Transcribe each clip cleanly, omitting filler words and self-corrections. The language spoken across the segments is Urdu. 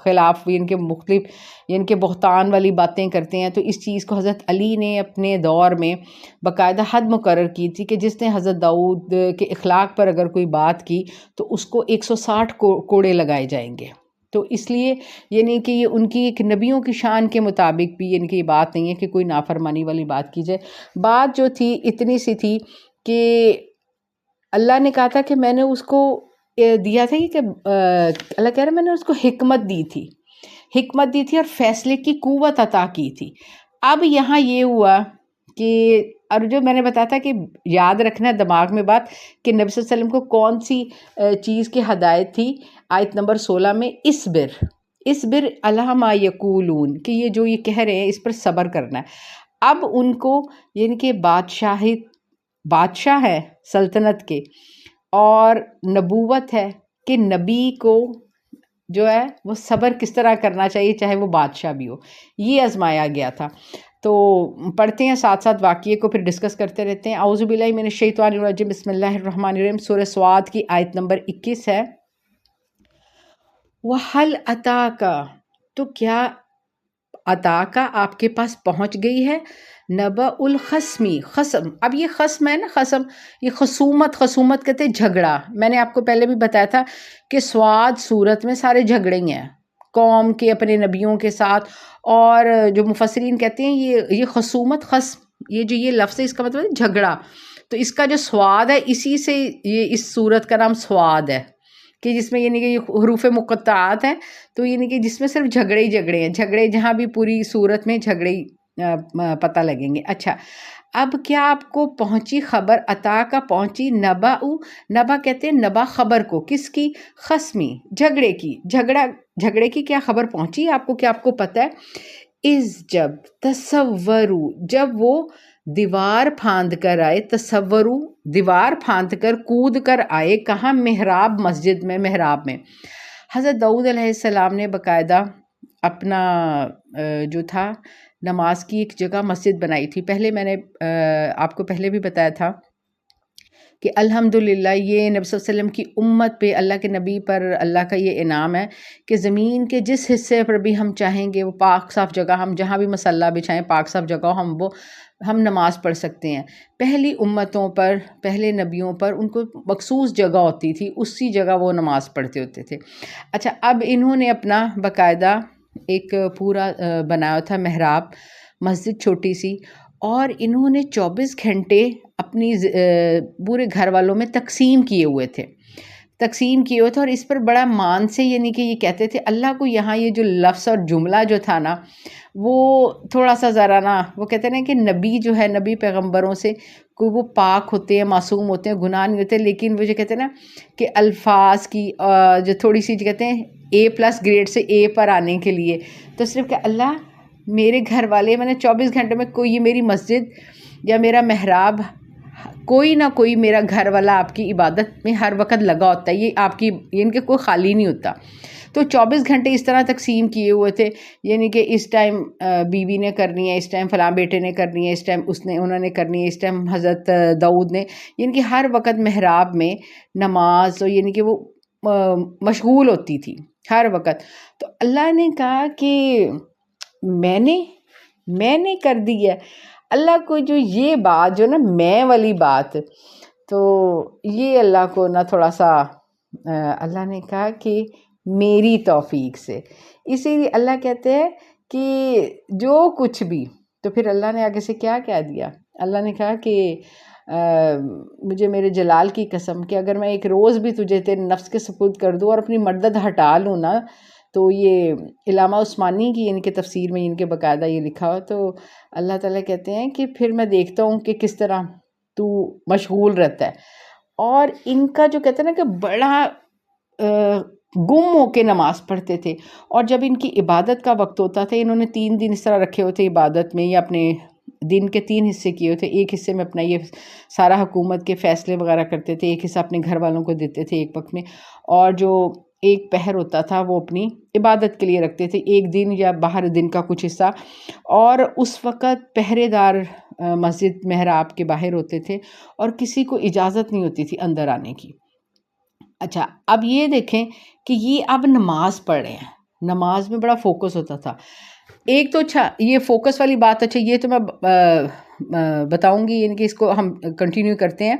خلاف ان کے مختلف ان کے بہتان والی باتیں کرتے ہیں. تو اس چیز کو حضرت علی نے اپنے دور میں باقاعدہ حد مقرر کی تھی کہ جس نے حضرت داؤد کے اخلاق پر اگر کوئی بات کی تو اس کو 160 کوڑے لگائے جائیں گے. تو اس لیے یعنی کہ یہ ان کی ایک نبیوں کی شان کے مطابق بھی یعنی کہ یہ بات نہیں ہے کہ کوئی نافرمانی والی بات کی جائے. بات جو تھی اتنی سی تھی کہ اللہ نے کہا تھا کہ میں نے اس کو دیا تھا کہ اللہ کہہ رہا میں نے اس کو حکمت دی تھی اور فیصلے کی قوت عطا کی تھی. اب یہاں یہ ہوا کہ اور جو میں نے بتایا تھا کہ یاد رکھنا ہے دماغ میں بات کہ نبی صلی اللہ علیہ وسلم کو کون سی چیز کی ہدایت تھی. آیت نمبر 16 میں اصبر علی ما یقولون کہ یہ جو یہ کہہ رہے ہیں اس پر صبر کرنا ہے. اب ان کو یعنی کہ بادشاہ ہے سلطنت کے اور نبوت ہے کہ نبی کو جو ہے وہ صبر کس طرح کرنا چاہیے چاہے وہ بادشاہ بھی ہو. یہ آزمایا گیا تھا. تو پڑھتے ہیں ساتھ ساتھ واقعے کو پھر ڈسکس کرتے رہتے ہیں. اعوذ باللہ من الشیطان الرجیم بسم اللہ الرحمن الرحیم. سورہ سواد کی آیت نمبر 21 ہے. وَهَلْ أَتَاكَ تو کیا عطا آپ کے پاس پہنچ گئی ہے نبأ الخصمی خصم. اب یہ خصم ہے نا خصم یہ خصومت کہتے ہیں جھگڑا. میں نے آپ کو پہلے بھی بتایا تھا کہ سواد صورت میں سارے جھگڑے ہی ہیں قوم کے اپنے نبیوں کے ساتھ. اور جو مفسرین کہتے ہیں یہ خصومت خصم یہ جو یہ لفظ ہے اس کا مطلب ہے جھگڑا. تو اس کا جو سواد ہے اسی سے یہ اس صورت کا نام سواد ہے کہ جس میں یعنی کہ یہ حروف مقطعات ہیں. تو یعنی کہ جس میں صرف جھگڑے ہی جھگڑے ہیں جھگڑے جہاں بھی پوری صورت میں جھگڑے ہی پتہ لگیں گے. اچھا اب کیا آپ کو پہنچی خبر عطا کا پہنچی نبا کہتے ہیں نبا خبر کو کس کی خصمی جھگڑے کی کیا خبر پہنچی آپ کو کیا آپ کو پتہ ہے. جب تصورو جب وہ دیوار پھاند کر آئے دیوار پھاند کر کود کر آئے کہاں مسجد میں محراب میں. حضرت داؤد علیہ السلام نے باقاعدہ اپنا جو تھا نماز کی ایک جگہ مسجد بنائی تھی. پہلے میں نے آپ کو پہلے بھی بتایا تھا کہ الحمدللہ یہ نبی صلی اللہ علیہ وسلم کی امت پہ اللہ کے نبی پر اللہ کا یہ انعام ہے کہ زمین کے جس حصے پر بھی ہم چاہیں گے وہ پاک صاف جگہ ہم جہاں بھی مصلی بچھائیں پاک صاف جگہ ہم نماز پڑھ سکتے ہیں. پہلی امتوں پر پہلے نبیوں پر ان کو مخصوص جگہ ہوتی تھی اسی جگہ وہ نماز پڑھتے ہوتے تھے. اچھا اب انہوں نے اپنا باقاعدہ ایک پورا بنایا تھا محراب مسجد چھوٹی سی اور انہوں نے 24 گھنٹے اپنی پورے گھر والوں میں تقسیم کیے ہوئے تھے اور اس پر بڑا مان سے یعنی کہ یہ کہتے تھے اللہ کو یہاں یہ جو لفظ اور جملہ جو تھا نا وہ تھوڑا سا ذرا نا وہ کہتے ہیں نا کہ نبی جو ہے نبی پیغمبروں سے کوئی وہ پاک ہوتے ہیں معصوم ہوتے ہیں گناہ نہیں ہوتے لیکن وہ جو کہتے ہیں نا کہ الفاظ کی جو تھوڑی سی جو کہتے ہیں A+ گریڈ سے A پر آنے کے لیے تو صرف کہ اللہ میرے گھر والے میں نے 24 گھنٹے میں کوئی یہ میری مسجد یا میرا محراب کوئی نہ کوئی میرا گھر والا آپ کی عبادت میں ہر وقت لگا ہوتا ہے یہ آپ کی یعنی کہ کوئی خالی نہیں ہوتا. تو 24 گھنٹے اس طرح تقسیم کیے ہوئے تھے یعنی کہ اس ٹائم بیوی نے کرنی ہے اس ٹائم فلاں بیٹے نے کرنی ہے اس ٹائم انہوں نے کرنی ہے اس ٹائم حضرت داؤد نے یعنی کہ ہر وقت محراب میں نماز یعنی کہ وہ مشغول ہوتی تھی ہر وقت. تو اللہ نے کہا کہ میں نے کر دی ہے. اللہ کو جو یہ بات جو نا میں والی بات تو یہ اللہ کو نا تھوڑا سا اللہ نے کہا کہ میری توفیق سے اسی لیے اللہ کہتے ہیں کہ جو کچھ بھی تو پھر اللہ نے آگے سے کیا کہہ دیا. اللہ نے کہا کہ مجھے میرے جلال کی قسم کہ اگر میں ایک روز بھی تجھے تیرے نفس کے سپرد کر دوں اور اپنی مردد ہٹا لوں نا تو یہ علامہ عثمانی کی ان کے تفسیر میں ان کے باقاعدہ یہ لکھا ہو تو اللہ تعالیٰ کہتے ہیں کہ پھر میں دیکھتا ہوں کہ کس طرح تو مشغول رہتا ہے. اور ان کا جو کہتے ہیں نا کہ بڑا گم ہو کے نماز پڑھتے تھے اور جب ان کی عبادت کا وقت ہوتا تھا انہوں نے 3 دن اس طرح رکھے ہوتے عبادت میں یا اپنے دن کے 3 حصے کیے ہوتے. ایک حصے میں اپنا یہ سارا حکومت کے فیصلے وغیرہ کرتے تھے ایک حصہ اپنے گھر والوں کو دیتے تھے ایک وقت میں اور جو ایک پہر ہوتا تھا وہ اپنی عبادت کے لیے رکھتے تھے ایک دن یا باہر دن کا کچھ حصہ. اور اس وقت پہرے دار مسجد محراب کے باہر ہوتے تھے اور کسی کو اجازت نہیں ہوتی تھی اندر آنے کی. اچھا اب یہ دیکھیں کہ یہ اب نماز پڑھ رہے ہیں نماز میں بڑا فوکس ہوتا تھا. ایک تو اچھا یہ فوکس والی بات, اچھا یہ تو میں بتاؤں گی, یعنی کہ اس کو ہم کنٹینیو کرتے ہیں.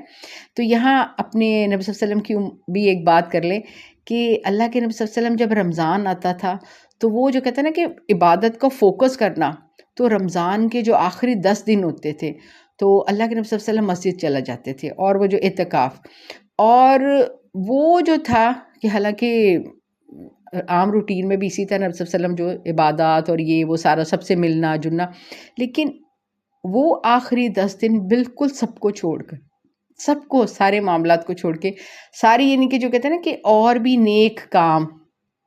تو یہاں اپنے نبی صلی اللہ علیہ وسلم کی بھی ایک بات کر لیں کہ اللہ کے نبی صلی اللہ علیہ وسلم جب رمضان آتا تھا تو وہ جو کہتے ہیں نا کہ عبادت کو فوکس کرنا, تو رمضان کے جو آخری 10 دن ہوتے تھے تو اللہ کے نبی صلی اللہ علیہ وسلم مسجد چلا جاتے تھے, اور وہ جو اعتکاف, اور وہ جو تھا کہ حالانکہ عام روٹین میں بھی اسی طرح نبی صلی اللہ علیہ وسلم جو عبادات اور یہ وہ سارا سب سے ملنا جلنا, لیکن وہ آخری 10 دن بالکل سب کو چھوڑ کر, سب کو, سارے معاملات کو چھوڑ کے, ساری یعنی کہ جو کہتے ہیں نا کہ اور بھی نیک کام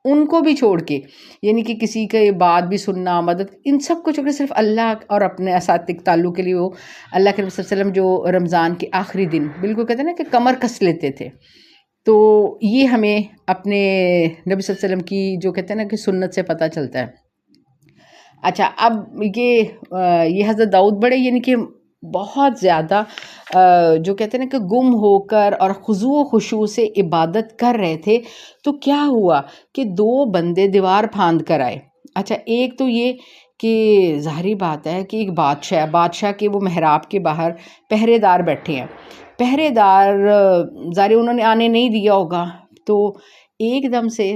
ان کو بھی چھوڑ کے, یعنی کہ کسی کے بات بھی سننا, مدد, ان سب کو چھوڑ کے صرف اللہ اور اپنے اساتذہ تعلق کے لیے وہ اللہ کے نبی صلی اللہ علیہ وسلم جو رمضان کے آخری دن بالکل کہتے ہیں نا کہ کمر کس لیتے تھے. تو یہ ہمیں اپنے نبی صلی اللہ علیہ وسلم کی جو کہتے ہیں نا کہ سنت سے پتہ چلتا ہے. اچھا اب یہ حضرت داؤد بڑے یعنی کہ بہت زیادہ جو کہتے ہیں نا کہ گم ہو کر اور خضوع و خشوع سے عبادت کر رہے تھے. تو کیا ہوا کہ 2 بندے دیوار پھاند کر آئے. اچھا ایک تو یہ کہ ظاہری بات ہے کہ ایک بادشاہ کے وہ محراب کے باہر پہرے دار بیٹھے ہیں, پہرے دار ظاہر انہوں نے آنے نہیں دیا ہوگا. تو ایک دم سے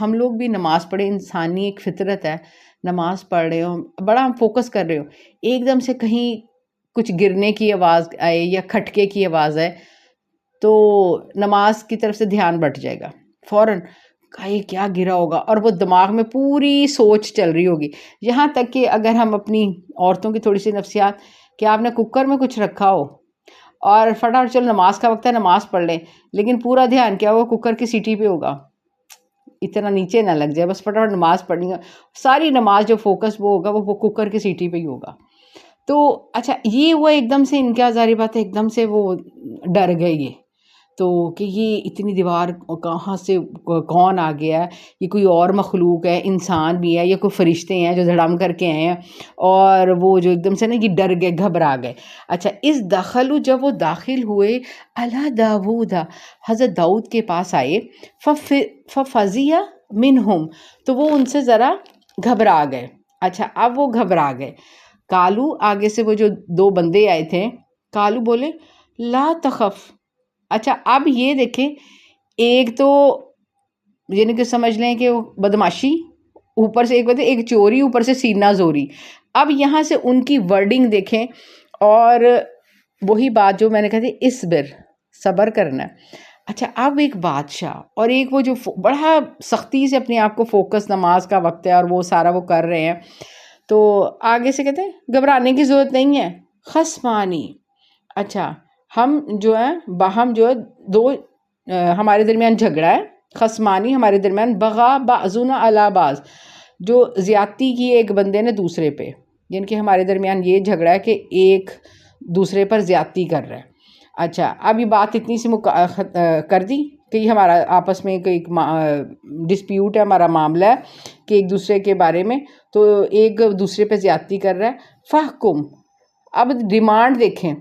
ہم لوگ بھی نماز پڑھے, انسانی ایک فطرت ہے, نماز پڑھ رہے ہو, بڑا ہم فوکس کر رہے ہو, ایک دم سے کہیں کچھ گرنے کی آواز آئے یا کھٹکے کی آواز آئے تو نماز کی طرف سے دھیان بٹ جائے گا فوراً, یہ کیا گرا ہوگا, اور وہ دماغ میں پوری سوچ چل رہی ہوگی. یہاں تک کہ اگر ہم اپنی عورتوں کی تھوڑی سی نفسیات, کہ آپ نے کوکر میں کچھ رکھا ہو اور فٹافٹ چلو نماز کا وقت ہے نماز پڑھ لیں, لیکن پورا دھیان کیا ہوگا کوکر کی سیٹی پہ ہوگا, اتنا نیچے نہ لگ جائے, بس فٹافٹ نماز پڑھنی ہے, ساری نماز جو فوکس وہ ہوگا وہ کوکر کی سیٹی پہ ہی ہوگا. تو اچھا یہ ہوا ایک دم سے, ان کا ظاہری بات ہے ایک دم سے وہ ڈر گئے یہ, تو کہ یہ اتنی دیوار کہاں سے کون آ گیا ہے, یہ کوئی اور مخلوق ہے, انسان بھی ہے یا کوئی فرشتے ہیں جو دھڑام کر کے آئے ہیں, اور وہ جو ایک دم سے نا یہ ڈر گئے, گھبرا گئے. اچھا اس دخلوا, جب وہ داخل ہوئے, علی داود, حضرت داؤد کے پاس آئے, ففزع منہم, تو وہ ان سے ذرا گھبرا گئے. اچھا اب وہ گھبرا گئے, کالو, آگے سے وہ جو 2 بندے آئے تھے, کالو بولے لا تخف. اچھا اب یہ دیکھیں, ایک تو یعنی کہ سمجھ لیں کہ بدماشی, اوپر سے ایک چوری, اوپر سے سینہ زوری. اب یہاں سے ان کی ورڈنگ دیکھیں, اور وہی بات جو میں نے کہا تھی اصبر, صبر کرنا ہے. اچھا اب ایک بادشاہ اور ایک وہ جو بڑا سختی سے اپنے آپ کو فوکس, نماز کا وقت ہے اور وہ سارا وہ کر رہے ہیں, تو آگے سے کہتے ہیں گھبرانے کی ضرورت نہیں ہے. خصمانی, اچھا ہم جو ہیں باہم جو ہے 2 ہمارے درمیان جھگڑا ہے. خصمانی ہمارے درمیان, بغا بعضنا علی بعض, جو زیادتی کی ایک بندے نے دوسرے پہ, یعنی کہ ہمارے درمیان یہ جھگڑا ہے کہ ایک دوسرے پر زیادتی کر رہا ہے. اچھا اب یہ بات اتنی سی کر دی کہ یہ ہمارا آپس میں کوئی ڈسپیوٹ ہے, ہمارا معاملہ ہے کہ ایک دوسرے کے بارے میں, تو ایک دوسرے پہ زیادتی کر رہا ہے. فحکم, اب ڈیمانڈ دیکھیں,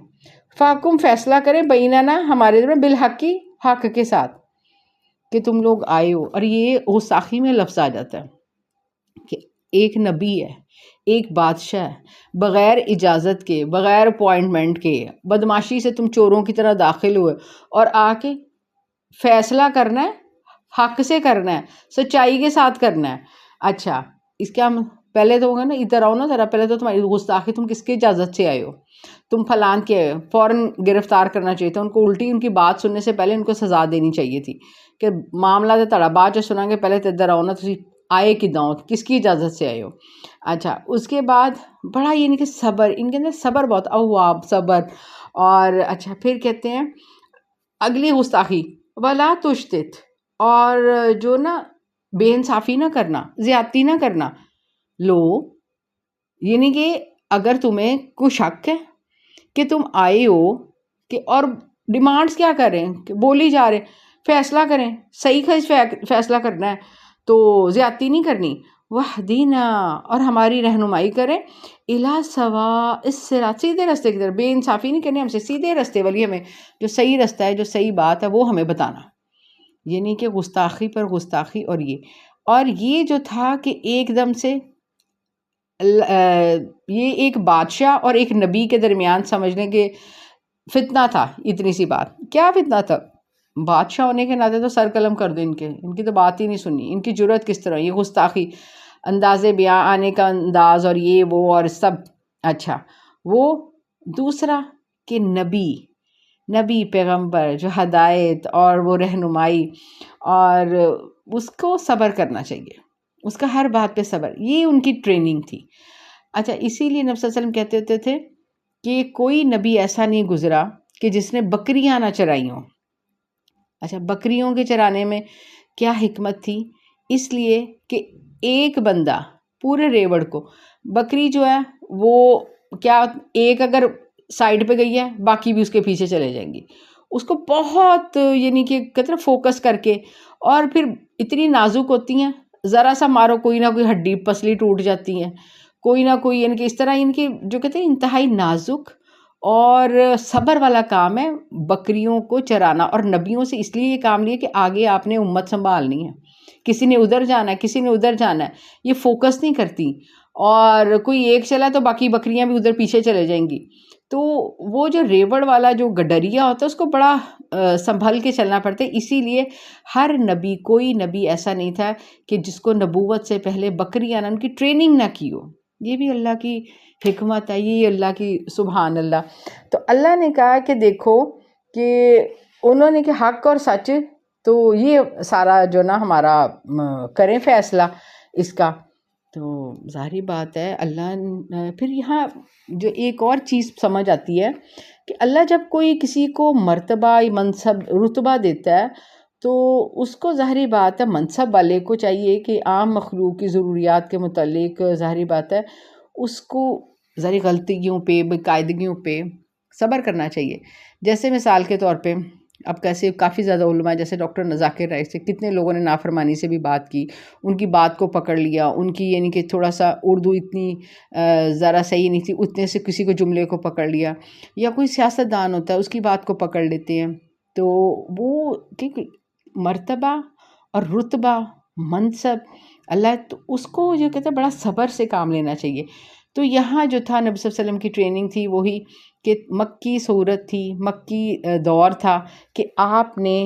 فحکم فیصلہ کریں, بیننا ہمارے درمیان, بالحق, حق کے ساتھ, کہ تم لوگ آئے ہو. اور یہ غستاخی میں لفظ آ جاتا ہے کہ ایک نبی ہے, ایک بادشاہ ہے, بغیر اجازت کے, بغیر اپوائنٹمنٹ کے, بدماشی سے تم چوروں کی طرح داخل ہوئے اور آ کے فیصلہ کرنا ہے, حق سے کرنا ہے, سچائی کے ساتھ کرنا ہے. اچھا اس کا پہلے تو ہوگا نا, ادھر آؤ نا ذرا, پہلے تو تمہاری گستاخی, تم کس کی اجازت سے آئے ہو, تم فلان کے, فوراً گرفتار کرنا چاہیے تھا ان کو, الٹی ان کی بات سننے سے پہلے ان کو سزا دینی چاہیے تھی کہ معاملہ تو تڑا بعد جو سنیں گے, پہلے تو ادھر آؤ نا, تھی آئے کداں, کس کی اجازت سے آئے ہو. اچھا اس کے بعد بڑا یعنی کہ صبر, ان کے اندر صبر بہت, اواب, صبر. اور اچھا پھر کہتے ہیں اگلی گستاخی, ولا تشتت, اور جو نا بے انصافی نہ کرنا, زیادتی نہ کرنا. لو یعنی کہ اگر تمہیں کوئی شک ہے کہ تم آئے ہو کہ, اور ڈیمانڈز کیا کر رہے ہیں کہ بولی جا رہے, فیصلہ کریں, صحیح فیصلہ کرنا ہے, تو زیادتی نہیں کرنی. وحدینا, اور ہماری رہنمائی کریں, الی سوا, اس صراط, سیدھے رستے کی طرف, بے انصافی نہیں کرنی ہم سے, سیدھے رستے والی, ہمیں جو صحیح رستہ ہے, جو صحیح بات ہے وہ ہمیں بتانا. یعنی کہ گستاخی پر گستاخی. اور یہ اور یہ جو تھا کہ ایک دم سے یہ ایک بادشاہ اور ایک نبی کے درمیان سمجھنے کے فتنہ تھا. اتنی سی بات. کیا فتنہ تھا؟ بادشاہ ہونے کے ناطے تو سر قلم کر دو ان کی تو بات ہی نہیں سنی. ان کی جرت کس طرح، یہ گستاخی، انداز بیاں آنے کا انداز اور یہ وہ اور سب. اچھا، وہ دوسرا کہ نبی پیغمبر جو ہدایت اور وہ رہنمائی، اور اس کو صبر کرنا چاہیے، اس کا ہر بات پہ صبر، یہ ان کی ٹریننگ تھی. اچھا، اسی لیے نبی صلی اللہ علیہ وسلم کہتے ہوتے تھے کہ کوئی نبی ایسا نہیں گزرا کہ جس نے بکریاں نہ چرائی ہوں. اچھا، بکریوں کے چرانے میں کیا حکمت تھی؟ اس لیے کہ ایک بندہ پورے ریوڑ کو، بکری جو ہے وہ کیا، ایک اگر سائڈ پہ گئی ہے باقی بھی اس کے پیچھے چلے جائیں گی. اس کو بہت یعنی کہ کتنا فوکس کر کے، اور پھر اتنی نازک ہوتی ہیں، ذرا سا مارو کوئی نہ کوئی ہڈی پسلی ٹوٹ جاتی ہیں، کوئی نہ کوئی یعنی کہ اس طرح ان کی جو کہتے ہیں انتہائی نازک اور صبر والا کام ہے بکریوں کو چرانا. اور نبیوں سے اس لیے یہ کام لیا کہ آگے آپ نے امت سنبھالنی ہے، کسی نے ادھر جانا ہے، کسی نے ادھر جانا ہے، یہ فوکس نہیں کرتی، اور کوئی ایک چلا تو باقی بکریاں بھی ادھر پیچھے چلے جائیں گی. تو وہ جو ریوڑ والا جو گڈریا ہوتا ہے اس کو بڑا سنبھل کے چلنا پڑتا ہے. اسی لیے ہر نبی، کوئی نبی ایسا نہیں تھا کہ جس کو نبوت سے پہلے بکریاں نہ ان کی ٹریننگ نہ کی ہو. یہ بھی اللہ کی حکمت ہے، یہ اللہ کی سبحان اللہ. تو اللہ نے کہا کہ دیکھو کہ انہوں نے کہ حق اور سچ، تو یہ سارا جو نا ہمارا کریں فیصلہ اس کا. تو ظاہری بات ہے اللہ پھر یہاں جو ایک اور چیز سمجھ آتی ہے کہ اللہ جب کوئی کسی کو مرتبہ، منصب، رتبہ دیتا ہے تو اس کو ظاہری بات ہے منصب والے کو چاہیے کہ عام مخلوق کی ضروریات کے متعلق ظاہری بات ہے اس کو ذرا غلطیوں پہ، باقاعدگیوں پہ صبر کرنا چاہیے. جیسے مثال کے طور پہ اب کیسے کافی زیادہ علماء جیسے ڈاکٹر ذاکر رائس سے کتنے لوگوں نے نافرمانی سے بھی بات کی، ان کی بات کو پکڑ لیا، ان کی یعنی کہ تھوڑا سا اردو اتنی ذرا صحیح نہیں تھی، اتنے سے کسی کو جملے کو پکڑ لیا. یا کوئی سیاست دان ہوتا ہے اس کی بات کو پکڑ لیتے ہیں. تو وہ کہ مرتبہ اور رتبہ، منصب اللہ، تو اس کو جو کہتے ہیں بڑا صبر سے کام لینا چاہیے. تو یہاں جو تھا نبی صلی اللہ علیہ وسلم کی ٹریننگ تھی وہی کہ مکی صورت تھی، مکی دور تھا کہ آپ نے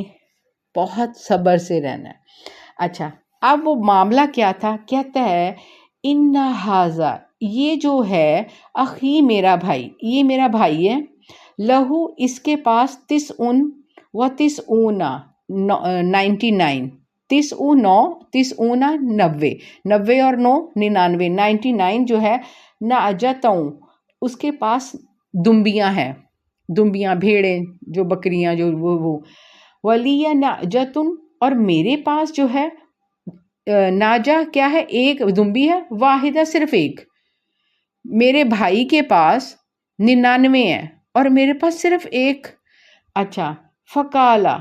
بہت صبر سے رہنا ہے. اچھا، اب وہ معاملہ کیا تھا؟ کہتا ہے ان ھذا، یہ جو ہے، اخی میرا بھائی، یہ میرا بھائی ہے، لہو اس کے پاس 99 99 90 اور 9 99 جو ہے، نعجتوں اس کے پاس دمبیاں ہیں، دمبیاں بھیڑیں جو بکریاں جو وہ ولی نعجتن، اور میرے پاس جو ہے ناجہ کیا ہے، ایک دمبی ہے، واحدہ صرف ایک. میرے بھائی کے پاس 99 ہے اور میرے پاس صرف ایک. اچھا، فقالا،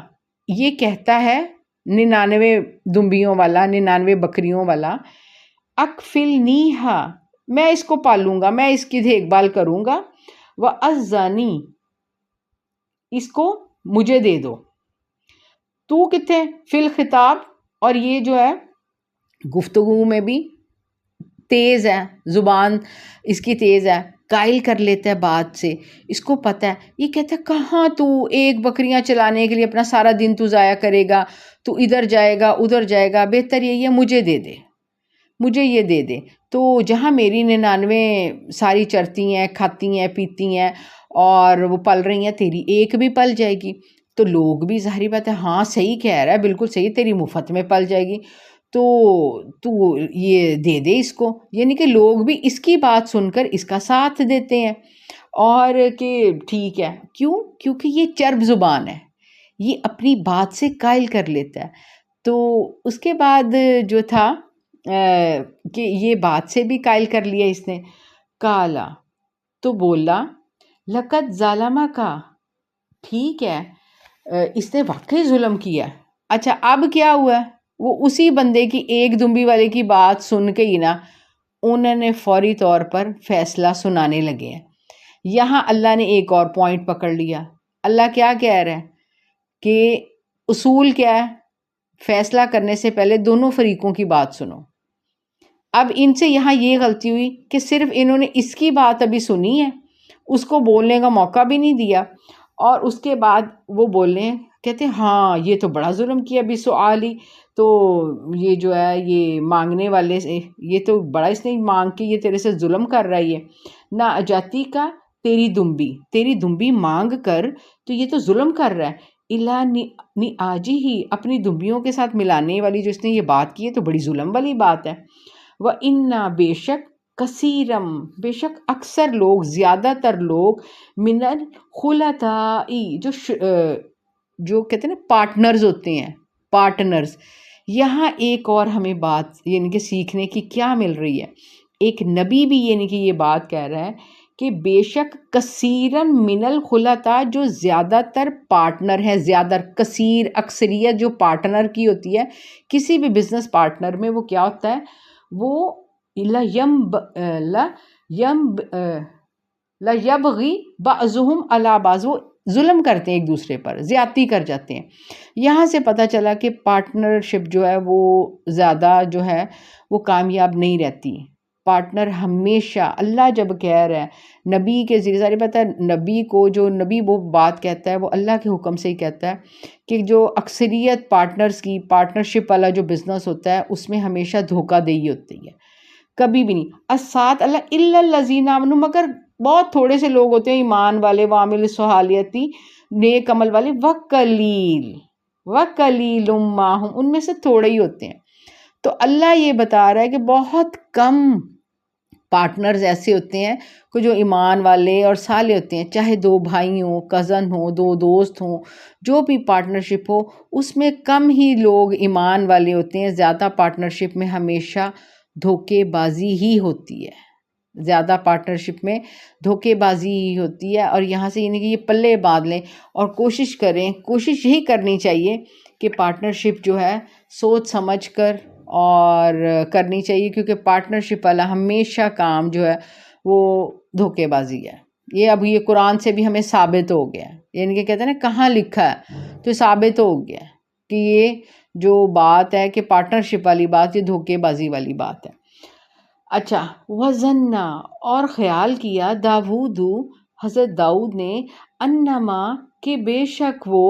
یہ کہتا ہے 99 دمبیوں والا، 99 بکریوں والا، اکفلنیہا، میں اس کو پالوں گا، میں اس کی دیکھ بھال کروں گا، وَأَذَّنِی، اس کو مجھے دے دو. تو کتنے فی الخطاب، اور یہ جو ہے گفتگو میں بھی تیز ہے، زبان اس کی تیز ہے، قائل کر لیتا ہے بات سے، اس کو پتہ ہے. یہ کہتا ہے کہاں تو ایک بکریاں چلانے کے لیے اپنا سارا دن تو ضائع کرے گا، تو ادھر جائے گا ادھر جائے گا، بہتر یہی ہے مجھے دے دے، مجھے یہ دے دے. تو جہاں میری 99 ساری چرتی ہیں، کھاتی ہیں، پیتی ہیں اور وہ پل رہی ہیں، تیری ایک بھی پل جائے گی. تو لوگ بھی ظاہری بات ہے ہاں صحیح کہہ رہا ہے، بالکل صحیح، تیری مفت میں پل جائے گی، تو یہ دے دے اس کو. یعنی کہ لوگ بھی اس کی بات سن کر اس کا ساتھ دیتے ہیں، اور کہ ٹھیک ہے. کیونکہ یہ چرب زبان ہے، یہ اپنی بات سے قائل کر لیتا ہے. تو اس کے بعد جو تھا کہ یہ بات سے بھی قائل کر لیا اس نے. کالا، تو بولا، لقد ظالمک، ٹھیک ہے اس نے واقعی ظلم کیا. اچھا، اب کیا ہوا؟ وہ اسی بندے کی ایک دمبی والے کی بات سن کے ہی نا انہوں نے فوری طور پر فیصلہ سنانے لگے ہیں. یہاں اللہ نے ایک اور پوائنٹ پکڑ لیا. اللہ کیا کہہ رہا ہے کہ اصول کیا ہے فیصلہ کرنے سے پہلے دونوں فریقوں کی بات سنو۔ اب ان سے یہاں یہ غلطی ہوئی کہ صرف انہوں نے اس کی بات ابھی سنی ہے، اس کو بولنے کا موقع بھی نہیں دیا، اور اس کے بعد وہ بولنے ہیں، کہتے ہیں ہاں یہ تو بڑا ظلم کیا ابھی سوالی، تو یہ جو ہے یہ مانگنے والے سے یہ تو بڑا اس نے مانگ کے یہ تیرے سے ظلم کر رہا ہے، نہ اجاتی کا تیری دمبی مانگ کر تو یہ تو ظلم کر رہا ہے، الا نی آجی ہی اپنی دمبیوں کے ساتھ ملانے والی جو اس نے یہ بات کی ہے تو بڑی ظلم والی بات ہے۔ وَإِنَّا بے شک اکثر لوگ، زیادہ تر لوگ، من الخلطاء جو کہتے ہیں نا پارٹنرز ہوتے ہیں، پارٹنرز۔ یہاں ایک اور ہمیں بات یعنی کہ سیکھنے کی کیا مل رہی ہے، ایک نبی بھی یعنی کہ یہ بات کہہ رہا ہے کہ بے شک کثیرن من الخلطاء جو زیادہ تر پارٹنر ہے، زیادہ کثیر اکثریت جو پارٹنر کی ہوتی ہے کسی بھی بزنس پارٹنر میں، وہ کیا ہوتا ہے، وہ یبغی بعضهم علی بعض، وہ ظلم کرتے ہیں ایک دوسرے پر، زیادتی کر جاتے ہیں۔ یہاں سے پتہ چلا کہ پارٹنرشپ جو ہے وہ زیادہ جو ہے وہ کامیاب نہیں رہتی۔ پارٹنر ہمیشہ، اللہ جب کہہ رہا ہے نبی کے ذریعے، ساری پتہ ہے نبی کو، جو نبی وہ بات کہتا ہے وہ اللہ کے حکم سے ہی کہتا ہے کہ جو اکثریت پارٹنرز کی پارٹنرشپ والا جو بزنس ہوتا ہے اس میں ہمیشہ دھوکہ دہی ہوتی ہے، کبھی بھی نہیں۔ السات اللہ الا الذین آمنوا، مگر بہت تھوڑے سے لوگ ہوتے ہیں ایمان والے، وعامل الصالحات، نیک عمل والے، وقلیل ماہم، ان میں سے تھوڑے ہی ہوتے ہیں۔ تو اللہ یہ بتا رہا ہے کہ بہت کم پارٹنرز ایسے ہوتے ہیں کہ جو ایمان والے اور صالح ہوتے ہیں، چاہے دو بھائی ہوں، کزن ہوں، دو دوست ہوں، جو بھی پارٹنرشپ ہو اس میں کم ہی لوگ ایمان والے ہوتے ہیں، زیادہ پارٹنرشپ میں ہمیشہ دھوکے بازی ہی ہوتی ہے، زیادہ پارٹنرشپ میں دھوکے بازی ہی ہوتی ہے۔ اور یہاں سے یعنی کہ یہ پلے باندھ لیں اور کوشش کریں، کوشش یہی کرنی چاہیے کہ پارٹنرشپ جو ہے سوچ سمجھ کر اور کرنی چاہیے، کیونکہ پارٹنرشپ والا ہمیشہ کام جو ہے وہ دھوکے بازی ہے۔ یہ اب یہ قرآن سے بھی ہمیں ثابت ہو گیا ہے، یعنی کہ کہتے ہیں نا کہاں لکھا ہے تو ثابت ہو گیا ہے کہ یہ جو بات ہے کہ پارٹنرشپ والی بات یہ دھوکے بازی والی بات ہے۔ اچھا، وَظَنَّا، اور خیال کیا، داود، حضرت داؤد نے، انما، کہ بے شک وہ،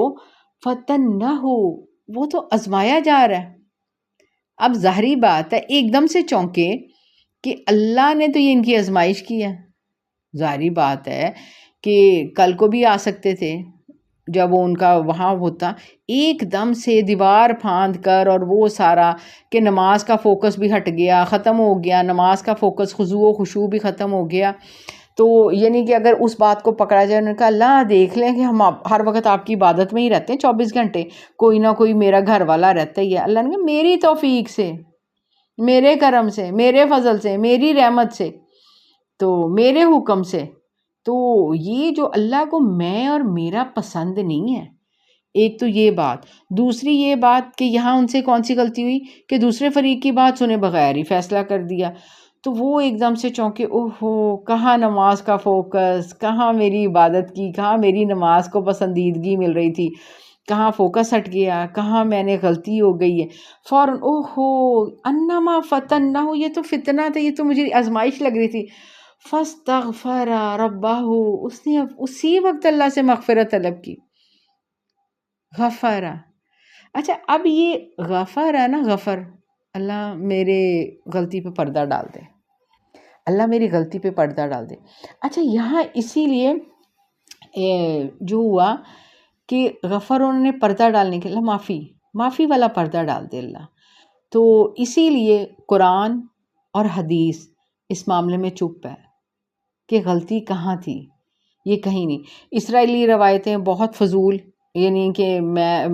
فتنہ، وہ تو آزمایا جا رہا ہے۔ اب ظاہری بات ہے ایک دم سے چونکے کہ اللہ نے تو یہ ان کی آزمائش کی ہے، ظاہری بات ہے کہ کل کو بھی آ سکتے تھے جب وہ ان کا وہاں ہوتا، ایک دم سے دیوار پھاند کر، اور وہ سارا کہ نماز کا فوکس بھی ہٹ گیا، ختم ہو گیا، نماز کا فوکس، خضوع و خشوع بھی ختم ہو گیا۔ تو یعنی کہ اگر اس بات کو پکڑا جائے، انہوں نے کہا اللہ دیکھ لیں کہ ہم ہر وقت آپ کی عبادت میں ہی رہتے ہیں 24 گھنٹے، کوئی نہ کوئی میرا گھر والا رہتا ہی ہے۔ اللہ نے کہا میری توفیق سے، میرے کرم سے، میرے فضل سے، میری رحمت سے، تو میرے حکم سے، تو یہ جو اللہ کو میں اور میرا پسند نہیں ہے۔ ایک تو یہ بات، دوسری یہ بات کہ یہاں ان سے کون سی غلطی ہوئی کہ دوسرے فریق کی بات سنے بغیر ہی فیصلہ کر دیا، تو وہ ایک دم سے چونکے، اوہو کہاں نماز کا فوکس، کہاں میری عبادت کی، کہاں میری نماز کو پسندیدگی مل رہی تھی، کہاں فوکس ہٹ گیا، کہاں میں نے غلطی ہو گئی ہے، فوراً اوہو انما فتنہ، یہ تو فتنہ تھا، یہ تو مجھے آزمائش لگ رہی تھی۔ فاستغفر ربہ، اس نے اسی وقت اللہ سے مغفرت طلب کی، غفرہ۔ اچھا اب یہ غفر ہے نا، غفر، اللہ میرے غلطی پہ پردہ ڈال دے، اللہ میری غلطی پہ پردہ ڈال دے۔ اچھا یہاں اسی لیے جو ہوا کہ غفر انہوں نے پردہ ڈالنے کے اللہ معافی والا پردہ ڈال دے اللہ، تو اسی لیے قرآن اور حدیث اس معاملے میں چپ ہے کہ غلطی کہاں تھی، یہ کہیں نہیں۔ اسرائیلی روایتیں بہت فضول، یعنی کہ میں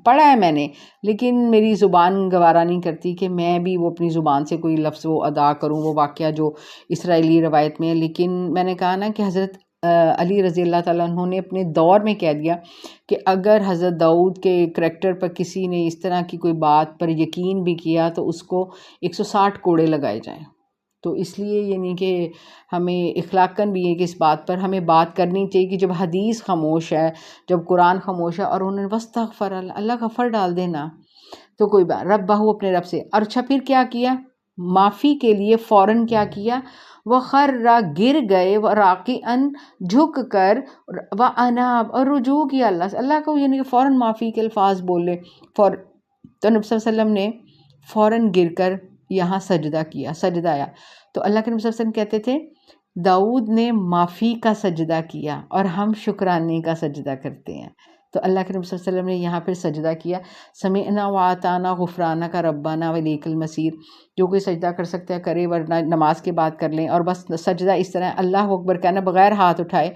پڑھا ہے میں نے، لیکن میری زبان گوارا نہیں کرتی کہ میں بھی وہ اپنی زبان سے کوئی لفظ وہ ادا کروں، وہ واقعہ جو اسرائیلی روایت میں ہے۔ لیکن میں نے کہا نا کہ حضرت علی رضی اللہ تعالیٰ عنہ نے اپنے دور میں کہہ دیا کہ اگر حضرت داؤد کے کریکٹر پر کسی نے اس طرح کی کوئی بات پر یقین بھی کیا تو اس کو 160 کوڑے لگائے جائیں۔ تو اس لیے یعنی کہ ہمیں اخلاقاً بھی ہے کہ اس بات پر ہمیں بات کرنی چاہیے کہ جب حدیث خاموش ہے، جب قرآن خاموش ہے اور انہوں نے وستغفر اللہ غفر ڈال دینا تو کوئی بات، رب بہو اپنے رب سے، اور اچھا پھر کیا کیا، معافی کے لیے فوراً کیا کیا، وَخَرَّ گر گئے، راکعاً جھک کر، وَأَنَابَ اور رجوع کیا اللہ سے، اللہ کو یعنی کہ فوراً معافی کے الفاظ بولے، تو نبی صلی اللہ علیہ وسلم نے فوراً گر کر یہاں سجدہ کیا، سجدہ آیا، تو اللہ کے نبی صلی اللہ علیہ وسلم کہتے تھے داؤد نے معافی کا سجدہ کیا اور ہم شکرانے کا سجدہ کرتے ہیں، تو اللہ کے نبی صلی اللہ علیہ وسلم نے یہاں پھر سجدہ کیا، سمعنا وَأَطَعْنَا غُفْرَانَكَ رَبَّنَا وَإِلَيْكَ الْمَصِيرُ، جو کوئی سجدہ کر سکتا ہے کرے، ورنہ نماز کے بعد کر لیں، اور بس سجدہ اس طرح اللہ اکبر کہنا بغیر ہاتھ اٹھائے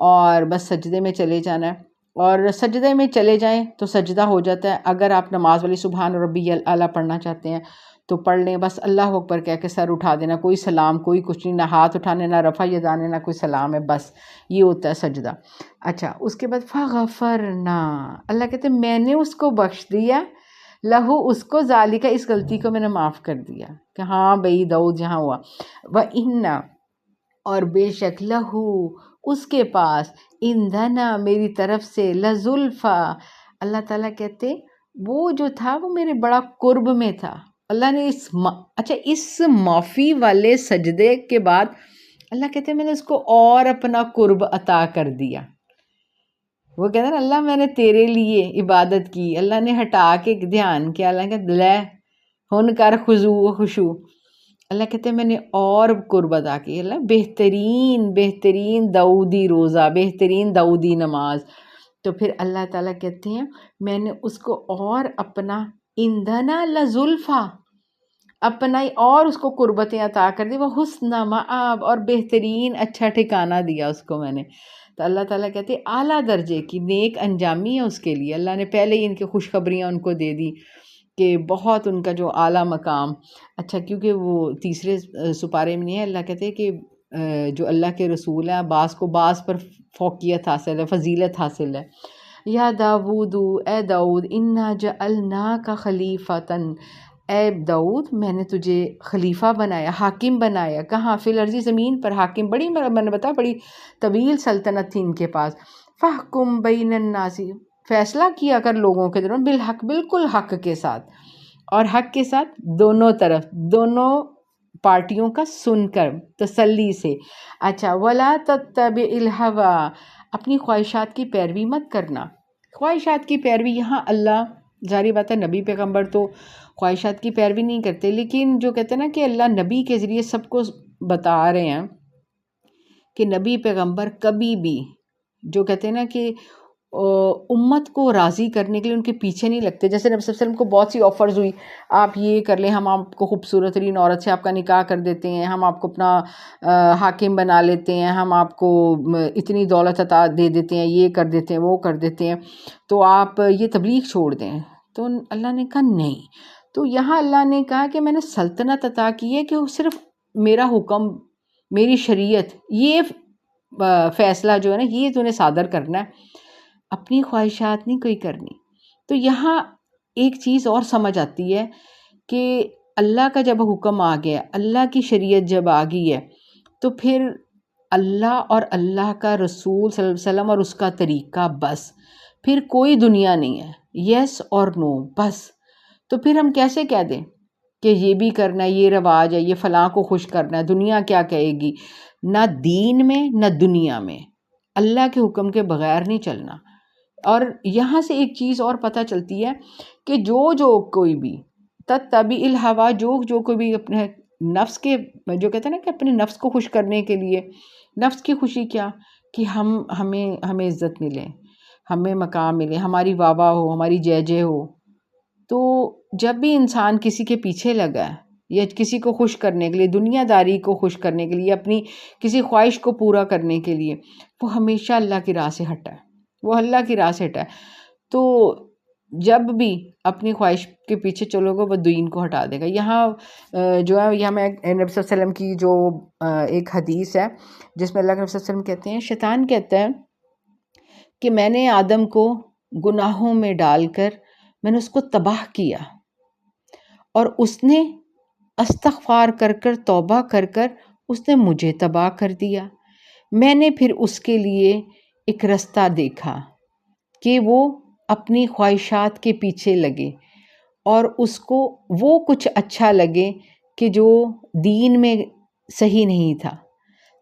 اور بس سجدے میں چلے جانا ہے، اور سجدے میں چلے جائیں تو سجدہ ہو جاتا ہے۔ اگر آپ نماز والی سبحان ربی الاعلیٰ پڑھنا چاہتے ہیں تو پڑھ لیں، بس اللہ اکبر کہہ کے سر اٹھا دینا، کوئی سلام کوئی کچھ نہیں، نہ ہاتھ اٹھانے نہ رفع یدانے نہ کوئی سلام ہے، بس یہ ہوتا ہے سجدہ۔ اچھا اس کے بعد فغفرنا، اللہ کہتے ہیں میں نے اس کو بخش دیا، لہو اس کو، ذالکہ اس غلطی کو میں نے معاف کر دیا کہ ہاں بھئی داؤد یہاں ہوا، وَإِنَّ اور بے شک، لہو اس کے پاس، اندنا میری طرف سے، لزلفا اللہ تعالیٰ کہتے وہ جو تھا وہ میرے بڑا قرب میں تھا۔ اللہ نے اس معافی والے سجدے کے بعد اللہ کہتے ہیں میں نے اس کو اور اپنا قرب عطا کر دیا۔ وہ کہتے ہیں اللہ میں نے تیرے لیے عبادت کی، اللہ نے ہٹا کے دھیان کیا، اللہ کہ لے ہن کر خضوع و خشوع، اللہ کہتے ہیں میں نے اور قرب ادا کی، اللہ بہترین داؤدی روزہ، بہترین داؤدی نماز، تو پھر اللہ تعالیٰ کہتے ہیں میں نے اس کو اور اپنا اندنا لزلفا، اپنا اور اس کو قربتیں عطا کر دی، وہ حسن مآب اور بہترین اچھا ٹھکانہ دیا اس کو میں نے، تو اللہ تعالیٰ کہتے ہیں اعلیٰ درجے کی نیک انجامی ہے اس کے لیے، اللہ نے پہلے ہی ان کی خوشخبریاں ان کو دے دی کہ بہت ان کا جو اعلیٰ مقام، اچھا کیونکہ وہ تیسرے سپارے میں نہیں ہے، اللہ کہتے ہیں کہ جو اللہ کے رسول ہیں بعض کو بعض پر فوقیت حاصل ہے، فضیلت حاصل ہے، یا داود اے داؤد انا جعلناک خلیفتاً، اے داؤد میں نے تجھے خلیفہ بنایا، حاکم بنایا، کہاں، فی الارض زمین پر، حاکم بڑی میں نے بتایا بڑی طویل سلطنت تھی ان کے پاس، فاحکم بین الناس فیصلہ کیا کر لوگوں کے درمیان، بالحق بالکل حق کے ساتھ، اور حق کے ساتھ دونوں طرف دونوں پارٹیوں کا سن کر تسلی سے، اچھا ولا تتبع الہویٰ اپنی خواہشات کی پیروی مت کرنا، خواہشات کی پیروی یہاں اللہ ظاہری بات ہے نبی پیغمبر تو خواہشات کی پیروی نہیں کرتے، لیکن جو کہتے ہیں نا کہ اللہ نبی کے ذریعے سب کو بتا رہے ہیں کہ نبی پیغمبر کبھی بھی جو کہتے ہیں نا کہ امت کو راضی کرنے کے لیے ان کے پیچھے نہیں لگتے، جیسے نبی صلی اللہ علیہ وسلم کو بہت سی آفرز ہوئی، آپ یہ کر لیں ہم آپ کو خوبصورت ترین عورت سے آپ کا نکاح کر دیتے ہیں، ہم آپ کو اپنا حاکم بنا لیتے ہیں، ہم آپ کو اتنی دولت عطا دے دیتے ہیں، یہ کر دیتے ہیں وہ کر دیتے ہیں، تو آپ یہ تبلیغ چھوڑ دیں، تو اللہ نے کہا نہیں، تو یہاں اللہ نے کہا کہ میں نے سلطنت عطا کی ہے کہ وہ صرف میرا حکم میری شریعت یہ فیصلہ جو ہے نا یہ تو نے صادر کرنا ہے، اپنی خواہشات نہیں کوئی کرنی۔ تو یہاں ایک چیز اور سمجھ آتی ہے کہ اللہ کا جب حکم آ گیا، اللہ کی شریعت جب آ گئی ہے، تو پھر اللہ اور اللہ کا رسول صلی اللہ علیہ وسلم اور اس کا طریقہ، بس پھر کوئی دنیا نہیں ہے، یس اور نو بس، تو پھر ہم کیسے کہہ دیں کہ یہ بھی کرنا ہے، یہ رواج ہے، یہ فلاں کو خوش کرنا ہے، دنیا کیا کہے گی، نہ دین میں نہ دنیا میں اللہ کے حکم کے بغیر نہیں چلنا۔ اور یہاں سے ایک چیز اور پتہ چلتی ہے کہ جو کوئی بھی تتبع الہویٰ، جو کوئی بھی اپنے نفس کے جو کہتے ہیں نا کہ اپنے نفس کو خوش کرنے کے لیے، نفس کی خوشی کیا کہ ہمیں عزت ملے، ہمیں مقام ملے، ہماری واہ واہ ہو، ہماری جے جے ہو، تو جب بھی انسان کسی کے پیچھے لگا ہے یا کسی کو خوش کرنے کے لیے، دنیا داری کو خوش کرنے کے لیے، اپنی کسی خواہش کو پورا کرنے کے لیے، وہ ہمیشہ اللہ کی راہ سے ہٹا ہے، وہ اللہ کی راہ سے ہٹا ہے، تو جب بھی اپنی خواہش کے پیچھے چلو گے وہ دین کو ہٹا دے گا۔ یہاں جو ہے یہاں میں نبی صلی اللہ علیہ وسلم کی جو ایک حدیث ہے جس میں اللہ کے نبی صلی اللہ علیہ وسلم کہتے ہیں، شیطان کہتا ہے کہ میں نے آدم کو گناہوں میں ڈال کر میں نے اس کو تباہ کیا، اور اس نے استغفار کر کر توبہ کر کر اس نے مجھے تباہ کر دیا۔ میں نے پھر اس کے لیے ایک رستہ دیکھا کہ وہ اپنی خواہشات کے پیچھے لگے اور اس کو وہ کچھ اچھا لگے کہ جو دین میں صحیح نہیں تھا۔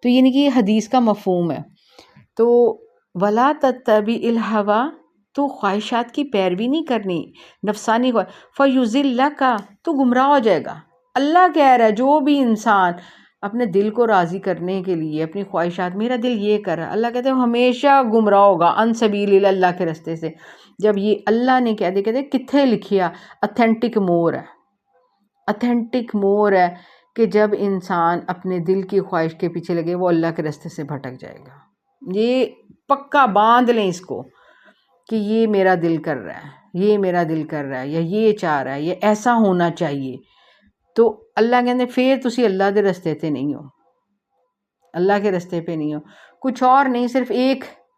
تو یعنی کہ یہ حدیث کا مفہوم ہے۔ تو وَلَا تَتَّبِعِ الْهَوَىٰ، تو خواہشات کی پیروی نہیں کرنی، نفسانی فَيُضِلَّكَ، تو گمراہ ہو جائے گا۔ اللہ کہہ رہا ہے جو بھی انسان اپنے دل کو راضی کرنے کے لیے اپنی خواہشات، میرا دل یہ کر رہا ہے، اللہ کہتے ہیں ہمیشہ گمراہ ہوگا عن سبیل اللہ کے رستے سے۔ جب یہ اللہ نے کہہ دے کہتے کتھے لکھیا، اتھینٹک مور ہے، اتھینٹک مور ہے کہ جب انسان اپنے دل کی خواہش کے پیچھے لگے وہ اللہ کے رستے سے بھٹک جائے گا۔ یہ پکا باندھ لیں اس کو کہ یہ میرا دل کر رہا ہے، یہ میرا دل کر رہا ہے، یا یہ چاہ رہا ہے، یہ ایسا ہونا چاہیے۔ تو اللہ کہتے پھر تسی اللہ دے رستے تے نہیں ہو، اللہ کے رستے پہ نہیں ہو، کچھ اور نہیں، صرف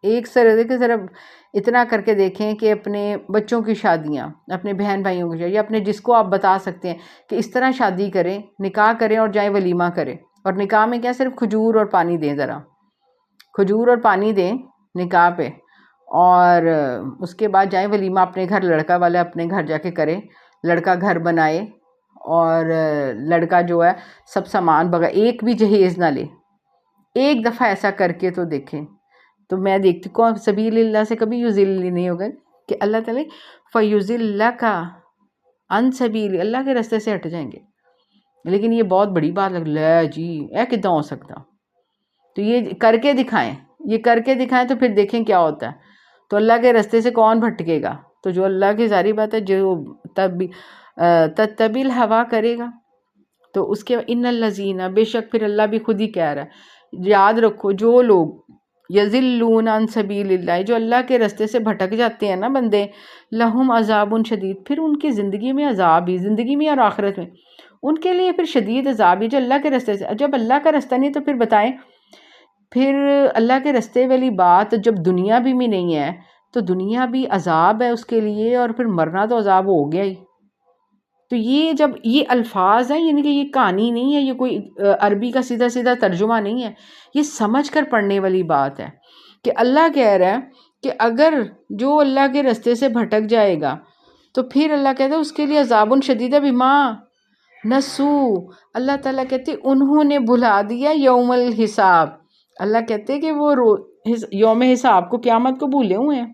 ایک صرف اتنا کر کے دیکھیں کہ اپنے بچوں کی شادیاں، اپنے بہن بھائیوں کی شادی، یا اپنے جس کو آپ بتا سکتے ہیں کہ اس طرح شادی کریں، نکاح کریں اور جائیں ولیمہ کریں۔ اور نکاح میں کیا، صرف کھجور اور پانی دیں، ذرا کھجور اور پانی دیں نکاح پہ، اور اس کے بعد جائیں ولیمہ اپنے گھر، لڑکا والے اپنے گھر جا کے کرے، لڑکا گھر بنائے، اور لڑکا جو ہے سب سامان بغیر ایک بھی جہیز نہ لے۔ ایک دفعہ ایسا کر کے تو دیکھیں، تو میں دیکھتی کون سبیل اللہ سے کبھی یذل نہیں ہوگا کہ اللہ تعالیٰ فیذلک عن سبیل، اللہ کے راستے سے ہٹ جائیں گے۔ لیکن یہ بہت بڑی بات لگ لے جی اے کداں ہو سکتا، تو یہ کر کے دکھائیں، یہ کر کے دکھائیں تو پھر دیکھیں کیا ہوتا ہے۔ تو اللہ کے راستے سے کون بھٹکے گا؟ تو جو اللہ کی ظاہری بات ہے، جو تتبع الہوا کرے گا، تو اس کے ان الذین، بے شک پھر اللہ بھی خود ہی کہہ رہا ہے، یاد رکھو جو لوگ یضلون عن سبیل اللہ، جو اللہ کے راستے سے بھٹک جاتے ہیں نا بندے، لہم عذاب شدید، پھر ان کی زندگی میں عذاب ہی، زندگی میں اور آخرت میں ان کے لیے پھر شدید عذاب ہی، جو اللہ کے راستے سے۔ جب اللہ کا راستہ نہیں تو پھر بتائیں، پھر اللہ کے راستے والی بات جب دنیا بھی میں نہیں ہے تو دنیا بھی عذاب ہے اس کے لیے، اور پھر مرنا تو عذاب ہو گیا ہی۔ تو یہ جب یہ الفاظ ہیں، یعنی کہ یہ کہانی نہیں ہے، یہ کوئی عربی کا سیدھا سیدھا ترجمہ نہیں ہے، یہ سمجھ کر پڑھنے والی بات ہے کہ اللہ کہہ رہا ہے کہ اگر جو اللہ کے راستے سے بھٹک جائے گا تو پھر اللہ کہتا ہے اس کے لیے عذاب شدید بما نسو، اللہ تعالیٰ کہتے انہوں نے بھلا دیا یوم الحساب، اللہ کہتے کہ وہ یوم حساب کو، قیامت کو بھولے ہوئے ہیں،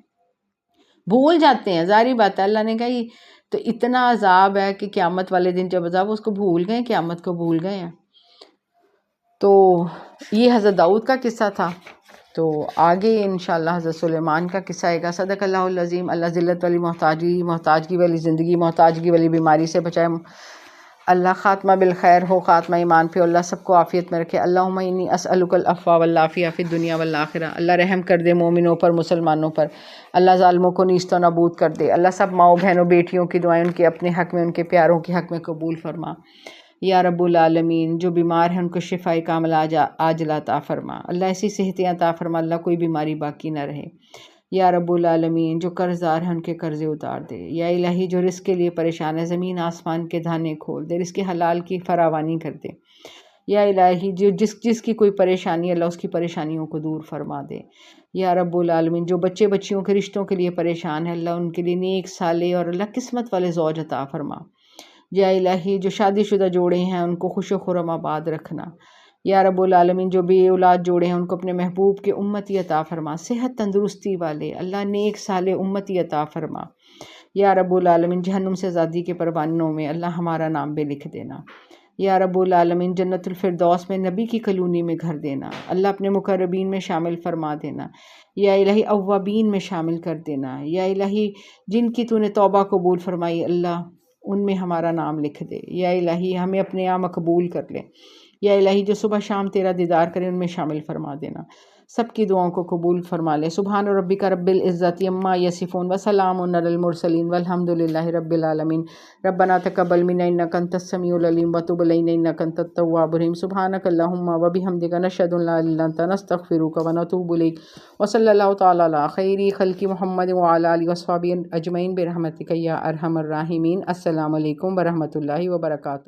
بھول جاتے ہیں، ظاہری بات ہے۔ اللہ نے کہا تو اتنا عذاب ہے کہ قیامت والے دن جب عذاب، اس کو بھول گئے، قیامت کو بھول گئے ہیں۔ تو یہ حضرت داؤد کا قصہ تھا۔ تو آگے انشاءاللہ حضرت سلیمان کا قصہ آئے گا۔ صدق اللہ العظیم۔ اللہ ذلت والی محتاجگی والی زندگی، محتاجگی والی بیماری سے بچائے، اللہ خاتمہ بالخیر ہو، خاتمہ ایمان پہ، اللہ سب کو عافیت میں رکھے۔ اللہم انی اسألک العفو والعافیہ فی الدنیا والآخرہ، اللہ رحم کر دے مومنوں پر، مسلمانوں پر، اللہ ظالموں کو نیست و نابود کر دے، اللہ سب ماؤں بہنوں بیٹیوں کی دعائیں ان کے اپنے حق میں، ان کے پیاروں کے حق میں قبول فرما یا رب العالمین۔ جو بیمار ہیں ان کو شفاء کاملہ عاجلہ عطا فرما، اللہ ایسی صحتیں عطا فرما، اللہ کوئی بیماری باقی نہ رہے یا رب العالمین۔ جو قرض دار ہیں ان کے قرضے اتار دے یا الہی، جو رزق کے لیے پریشان ہے زمین آسمان کے دھانے کھول دے، رزق حلال کی فراوانی کر دے یا الہی۔ جو جس کی کوئی پریشانی ہے اللہ اس کی پریشانیوں کو دور فرما دے یا رب العالمین۔ جو بچے بچیوں کے رشتوں کے لیے پریشان ہے اللہ ان کے لیے نیک صالح اور اللہ قسمت والے زوج عطا فرما یا الہی۔ جو شادی شدہ جوڑے ہیں ان کو خوش و خرم آباد رکھنا یا رب العالمین۔ جو بے اولاد جوڑے ہیں ان کو اپنے محبوب کے امتی عطا فرما، صحت تندرستی والے اللہ نیک صالح امتی عطا فرما یا رب العالمین۔ جہنم سے آزادی کے پروانوں میں اللہ ہمارا نام بھی لکھ دینا یا رب العالمین۔ جنت الفردوس میں نبی کی کلونی میں گھر دینا، اللہ اپنے مقربین میں شامل فرما دینا یا الہی۔ اوابین میں شامل کر دینا یا الہی۔ جن کی تو نے توبہ قبول فرمائی اللہ ان میں ہمارا نام لکھ دے یا الہی۔ ہمیں اپنے یہاں مقبول کر لے یا الہی۔ جو صبح شام تیرا دیدار کریں ان میں شامل فرما دینا، سب کی دعاؤں کو قبول فرما لے۔ سبحان ربک رب العزت عما یصفون وسلام علی المرسلین والحمد للہ رب العالمین۔ ربنا تقبل منا انک انت السمیع العلیم وتب علینا انک انت التواب الرحیم۔ سبحانک اللہم وبحمدک نشہد ان لا الہ الا انت نستغفرک ونتوب الیک، وصلی اللہ تعالی علی خیر خلق محمد وعلی آلہ وصحبہ اجمعین برحمتک یا ارحم الراحمین۔ السلام علیکم ورحمۃ اللہ وبرکاتہ۔